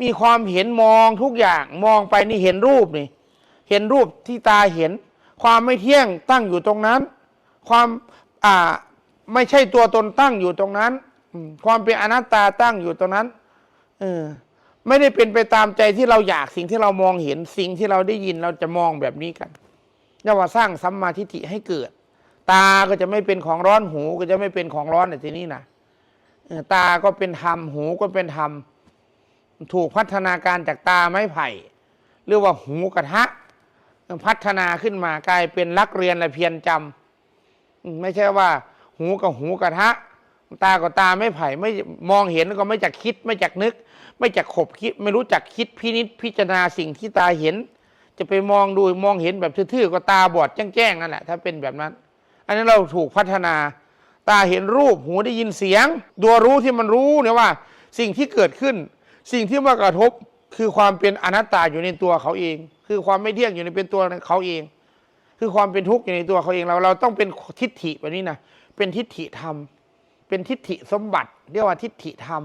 มีความเห็นมองทุกอย่างมองไปนี่เห็นรูปนี่เห็นรูปที่ตาเห็นความไม่เที่ยงตั้งอยู่ตรงนั้นความไม่ใช่ตัวตนตั้งอยู่ตรงนั้นความเป็นอนัตตาตั้งอยู่ตรงนั้นไม่ได้เป็นไปตามใจที่เราอยากสิ่งที่เรามองเห็นสิ่งที่เราได้ยินเราจะมองแบบนี้กันเรียกว่าสร้างสัมมาทิฏฐิให้เกิดตาก็จะไม่เป็นของร้อนหูก็จะไม่เป็นของร้อนในที่นี้นะตาก็เป็นธรรมหูก็เป็นธรรมถูกพัฒนาการจากตาไม้ไผ่เรียกว่าหูกระทะพัฒนาขึ้นมากลายเป็นรักเรียนและเพียรจำไม่ใช่ว่าหูกับหูกระทะตากับตาไม้ไผ่ไม่มองเห็นก็ไม่จักคิดไม่จักนึกไม่จักขบคิดไม่รู้จักคิดพินิจพิจารณาสิ่งที่ตาเห็นจะไปมองดูมองเห็นแบบทื่อๆก็ตาบอดแจ้งๆนั่นแหละถ้าเป็นแบบนั้นอันนี้เราถูกพัฒนาตาเห็นรูปหูได้ยินเสียงตัวรู้ที่มันรู้เนี่ยว่าสิ่งที่เกิดขึ้นสิ่งที่มากระทบคือความเป็นอนัตตาอยู่ในตัวเขาเองคือความไม่เที่ยงอยู่ในเป็นตัวเขาเองคือความเป็นทุกข์อยู่ในตัวเขาเองเราต้องเป็นทิฏฐิแบบนี้นะเป็นทิฏฐิธรรมเป็นทิฏฐิสมบัติเรียกว่าทิฏฐิธรรม